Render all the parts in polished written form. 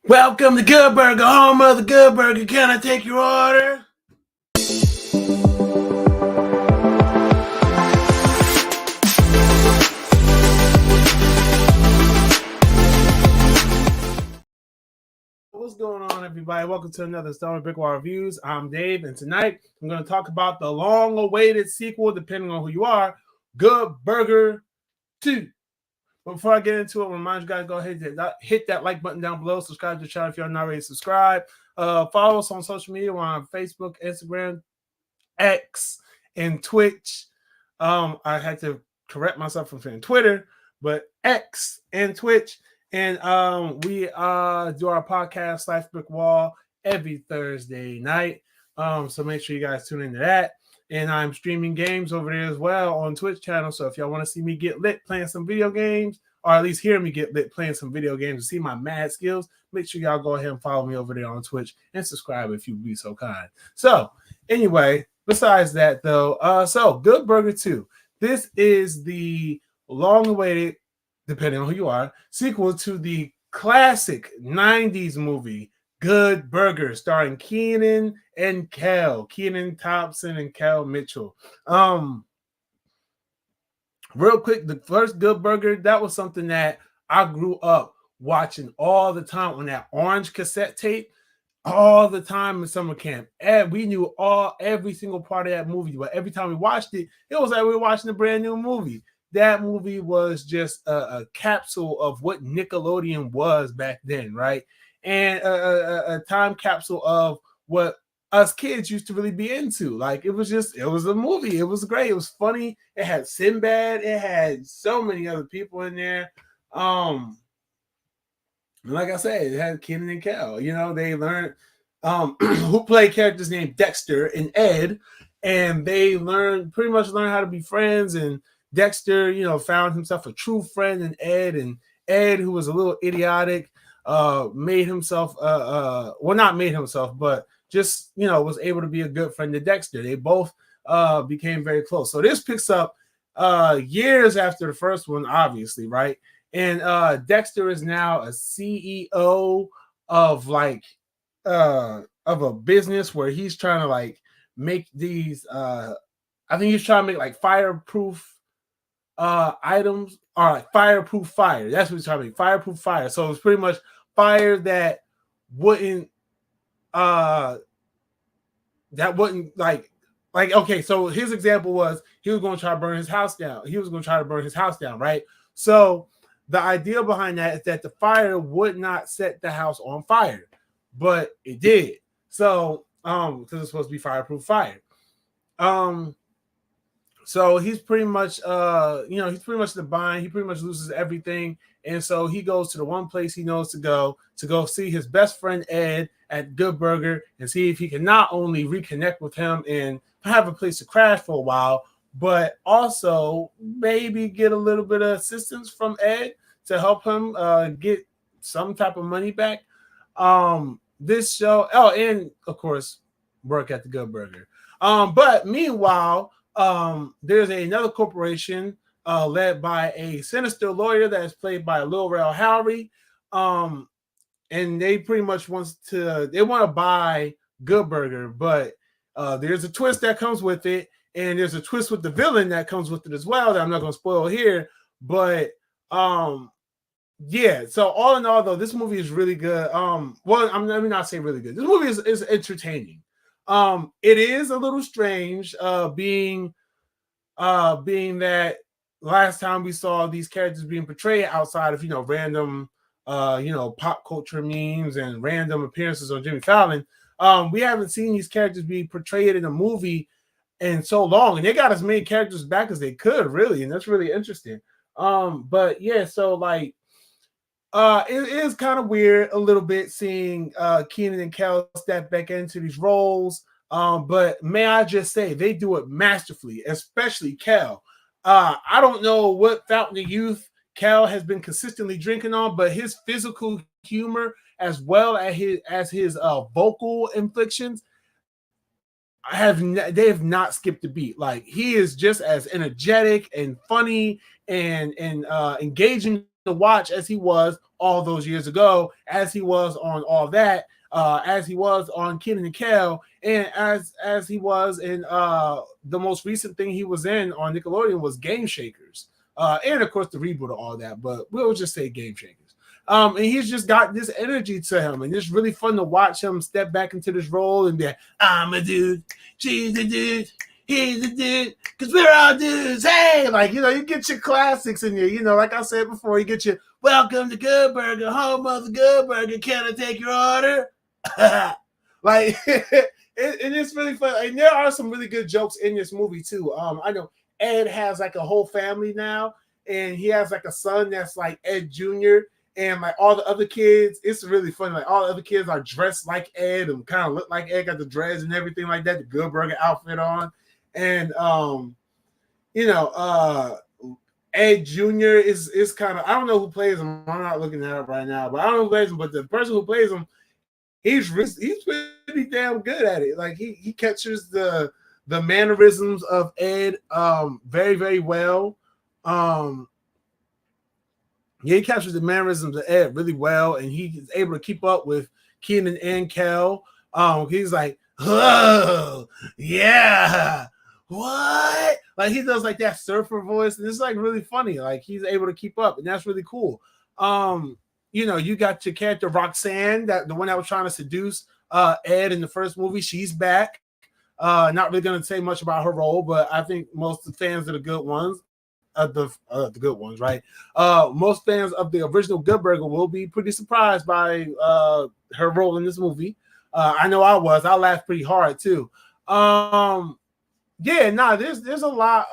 Welcome to Good Burger, home of the Good Burger. Can I take your order? What's going on, everybody? Welcome to another installment of BrickWall Reviews. I'm Dave, and tonight I'm going to talk about the long-awaited sequel, depending on who you are, Good Burger 2. But before I get into it, I remind you guys, go ahead and hit that like button down below. Subscribe to the channel if you're not already subscribed. Follow us on social media. We're on Facebook, Instagram, X, and Twitch. I had to correct myself from saying Twitter, but X and Twitch. And we do our podcast /BrickWall every Thursday night. So make sure you guys tune into that. And I'm streaming games over there as well on Twitch channel. So if y'all want to see me get lit playing some video games, or at least hear me get lit playing some video games and see my mad skills, make sure y'all go ahead and follow me over there on Twitch and subscribe if you'd be so kind. So anyway, besides that though, so Good Burger 2. This is the long-awaited, depending on who you are, sequel to the classic 90s movie Good Burger, starring Kenan and Kel, Kenan Thompson and Kel Mitchell. Real quick, the first Good Burger, that was something that I grew up watching all the time on that orange cassette tape, all the time in summer camp. And we knew every single part of that movie, but every time we watched it, it was like we were watching a brand new movie. That movie was just a capsule of what Nickelodeon was back then, right? And a time capsule of what us kids used to really be into. Like it was a movie. It was great. It was funny. It had Sinbad. It had so many other people in there. Like I said, it had Kenan and Kel. You know, they learned who played characters named Dexter and Ed, and they pretty much learned how to be friends. And Dexter, you know, found himself a true friend in Ed, and Ed, who was a little idiotic, made himself well, not made himself, but just, you know, was able to be a good friend to Dexter. They both became very close. So this picks up years after the first one, obviously, right? And Dexter is now a CEO of of a business where he's trying to like make these I think he's trying to make like fireproof items, or like fireproof fire. That's what he's trying to make, fireproof fire. So it's pretty much fire that wouldn't like okay, so his example was he was going to try to burn his house down. He was going to try to burn his house down, right? So the idea behind that is that the fire would not set the house on fire, but it did. So because it's supposed to be fireproof fire. So he's pretty much he's pretty much the bind. He pretty much loses everything. And so he goes to the one place he knows to go see his best friend Ed at Good Burger and see if he can not only reconnect with him and have a place to crash for a while, but also maybe get a little bit of assistance from Ed to help him get some type of money back. This show, and of course, work at the Good Burger. But meanwhile, there's another corporation led by a sinister lawyer that is played by Lil Rel Howery. And they pretty much want to buy Good Burger, but there's a twist that comes with it, and there's a twist with the villain that comes with it as well that I'm not going to spoil here. But yeah, so all in all, though, this movie is really good. Let me not say really good. This movie is entertaining. It is a little strange being that last time we saw these characters being portrayed outside of, you know, random pop culture memes and random appearances on Jimmy Fallon. We haven't seen these characters be portrayed in a movie in so long, and they got as many characters back as they could, really, and that's really interesting. But yeah, so like it is kind of weird a little bit seeing Kenan and Kel step back into these roles. But may I just say, they do it masterfully, especially Kel. I don't know what fountain of youth Kel has been consistently drinking on, but his physical humor as well as his vocal inflections they have not skipped a beat. Like, he is just as energetic and funny and engaging to watch as he was all those years ago, as he was on All That, as he was on Kenan and Kel, and as he was in the most recent thing he was in on Nickelodeon was Game Shakers, and of course the reboot of All That, but we'll just say Game Shakers. And he's just got this energy to him, and it's really fun to watch him step back into this role and be like, I'm a dude, she's a dude, he's a dude, because we're all dudes. Hey, like, you know, you get your classics in here. You know, like I said before, you get your welcome to Good Burger, home of the Good Burger. Can I take your order? Like, it's really fun. And there are some really good jokes in this movie, too. I know Ed has like a whole family now, and he has like a son that's like Ed Jr., and like all the other kids, it's really funny. Like all the other kids are dressed like Ed and kind of look like Ed, got the dreads and everything like that, the Good Burger outfit on. And you know, Ed Jr. is kind of, I don't know who plays him. I'm not looking that up right now, but I don't know who plays him. But the person who plays him, he's pretty damn good at it. Like he captures the mannerisms of Ed very, very well. Yeah, he captures the mannerisms of Ed really well, and he's able to keep up with Kenan and Kel. He's like, oh, yeah, what? Like he does like that surfer voice, and it's like really funny. Like he's able to keep up, and that's really cool. You know, you got your character Roxanne, that the one that was trying to seduce Ed in the first movie. She's back. Not really going to say much about her role, but I think most of the fans of the good ones. The good ones, right? Most fans of the original Good Burger will be pretty surprised by her role in this movie. I know I was. I laughed pretty hard too. Yeah, nah, there's a lot.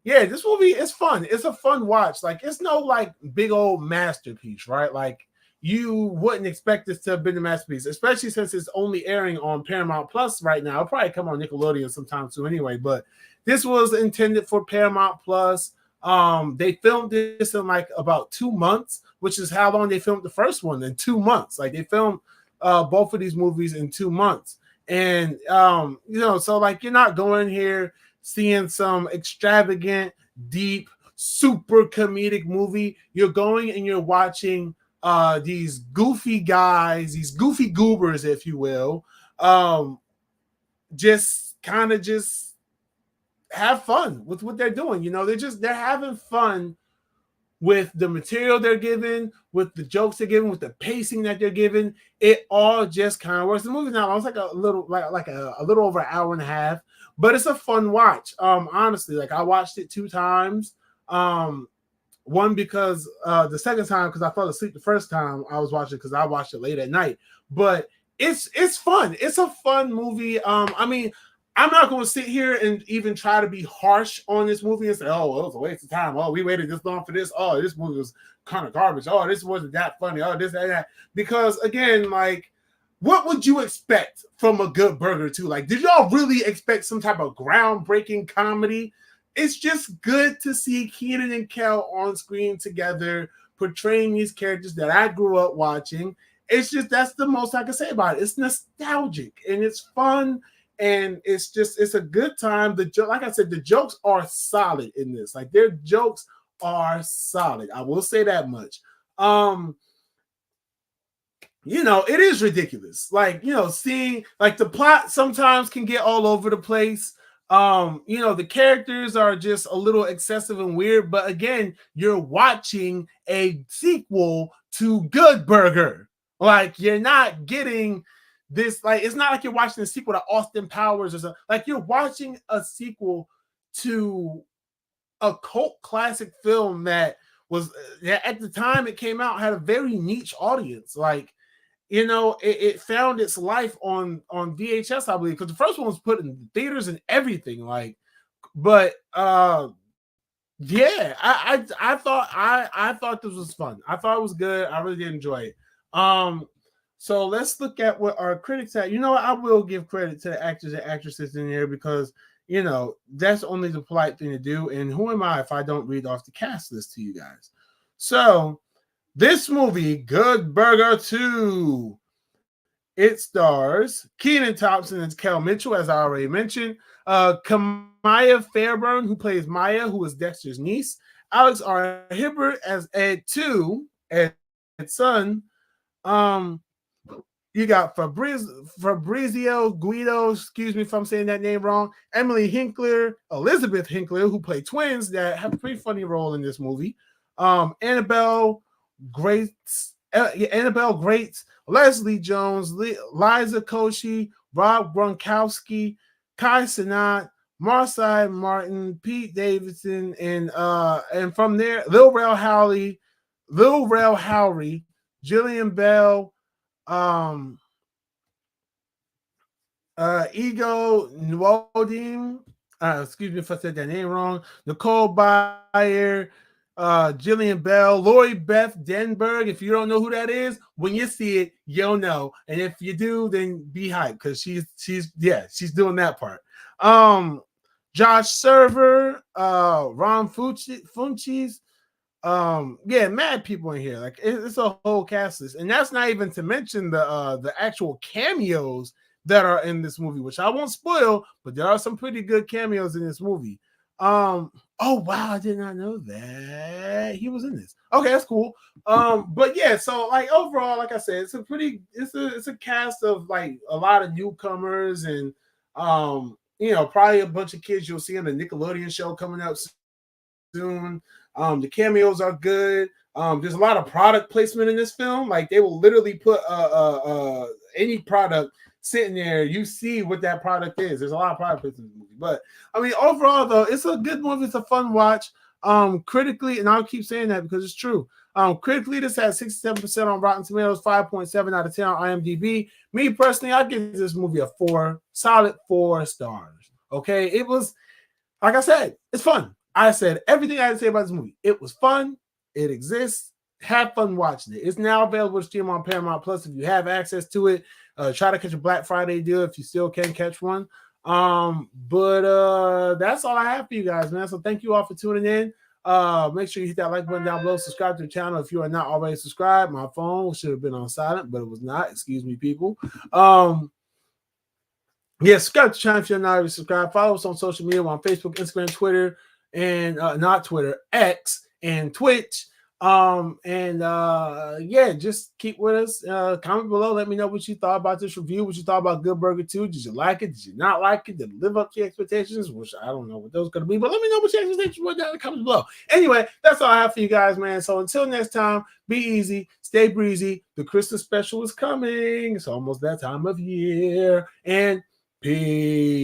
Yeah, this movie is fun. It's a fun watch. Like it's no like big old masterpiece, right? Like you wouldn't expect this to have been a masterpiece, especially since it's only airing on Paramount Plus right now. It'll probably come on Nickelodeon sometime soon anyway, but this was intended for Paramount Plus. They filmed this in like about 2 months, which is how long they filmed the first one, in 2 months. Like they filmed both of these movies in 2 months. And you know, so like you're not going here seeing some extravagant, deep, super comedic movie. You're going and you're watching these goofy guys, these goofy goobers, if you will, just kind of just have fun with what they're doing. You know, they're having fun with the material they're given, with the jokes they're giving, with the pacing that they're giving. It all just kind of works. The movie's not long. It's like a little over an hour and a half, but it's a fun watch. Honestly, like I watched it 2 times. One because the second time because I fell asleep the first time I was watching, because I watched it late at night. But it's fun. It's a fun movie. I mean, I'm not going to sit here and even try to be harsh on this movie and say, oh, well, it was a waste of time. Oh, we waited this long for this. Oh, this movie was kind of garbage. Oh, this wasn't that funny. Oh, this and that. Because, again, like, what would you expect from a Good Burger 2? Like, did y'all really expect some type of groundbreaking comedy? It's just good to see Kenan and Kel on screen together, portraying these characters that I grew up watching. It's just, that's the most I can say about it. It's nostalgic, and it's fun. And it's a good time. Like I said, the jokes are solid in this. Like their jokes are solid. I will say that much. You know, it is ridiculous. Like, you know, seeing like the plot sometimes can get all over the place. You know, the characters are just a little excessive and weird, but again, you're watching a sequel to Good Burger. Like you're not getting this, like it's not like you're watching a sequel to Austin Powers or something. Like you're watching a sequel to a cult classic film that was at the time it came out had a very niche audience. Like, you know, it found its life on VHS, I believe, because the first one was put in theaters and everything. Like, but yeah, I thought this was fun. I thought it was good. I really did enjoy it. So let's look at what our critics had. You know what? I will give credit to the actors and actresses in here because, you know, that's only the polite thing to do. And who am I if I don't read off the cast list to you guys? So this movie, Good Burger 2, it stars Kenan Thompson as Kel Mitchell, as I already mentioned. Kamaya Fairburn, who plays Maya, who is Dexter's niece. Alex R. Hibbert as Ed 2, Ed's son. You got Fabrizio Guido, excuse me if I'm saying that name wrong. Emily Hinkler, Elizabeth Hinkler, who play twins that have a pretty funny role in this movie. Annabelle Greats, Leslie Jones, Liza Koshy, Rob Gronkowski, Kai Sinat, Marcy Martin, Pete Davidson, and from there, Lil Rel Howery, Jillian Bell, um, Ego Nwodim, excuse me if I said that name wrong, Nicole Byer, Jillian Bell, Lori Beth Denberg. If you don't know who that is, when you see it, you'll know. And if you do, then be hyped because she's doing that part. Josh Server, Ron Funches, mad people in here. Like it's a whole cast list, and that's not even to mention the actual cameos that are in this movie, which I won't spoil, but there are some pretty good cameos in this movie. Oh wow, I did not know that he was in this. Okay, that's cool. But yeah, so like overall, like I said, it's a cast of like a lot of newcomers and probably a bunch of kids you'll see on the Nickelodeon show coming up soon. The cameos are good. There's a lot of product placement in this film. Like they will literally put any product sitting there. You see what that product is. There's a lot of product placement in the movie. But I mean, overall though, it's a good movie. It's a fun watch. Critically, and I'll keep saying that because it's true. Critically, this has 67% on Rotten Tomatoes, 5.7 out of 10 on IMDb. Me personally, I give this movie a solid 4 stars. Okay, it was, like I said, it's fun. I said everything I had to say about this movie. It was fun. It exists. Have fun watching it. It's now available to stream on Paramount Plus if you have access to it. Try to catch a Black Friday deal if you still can catch one. But that's all I have for you guys, man. So thank you all for tuning in. Make sure you hit that like button down below. Subscribe to the channel if you are not already subscribed. My phone should have been on silent, but it was not. Excuse me, people. Subscribe to the channel if you're not already subscribed. Follow us on social media. We're on Facebook, Instagram, Twitter, and not Twitter, X, and Twitch. Just keep with us. Comment below. Let me know what you thought about this review, what you thought about Good Burger 2. Did you like it? Did you not like it? Did it live up to your expectations? Which I don't know what those are going to be, but let me know what your expectations were down in the comments below. Anyway, that's all I have for you guys, man. So until next time, be easy, stay breezy. The Christmas special is coming. It's almost that time of year. And peace.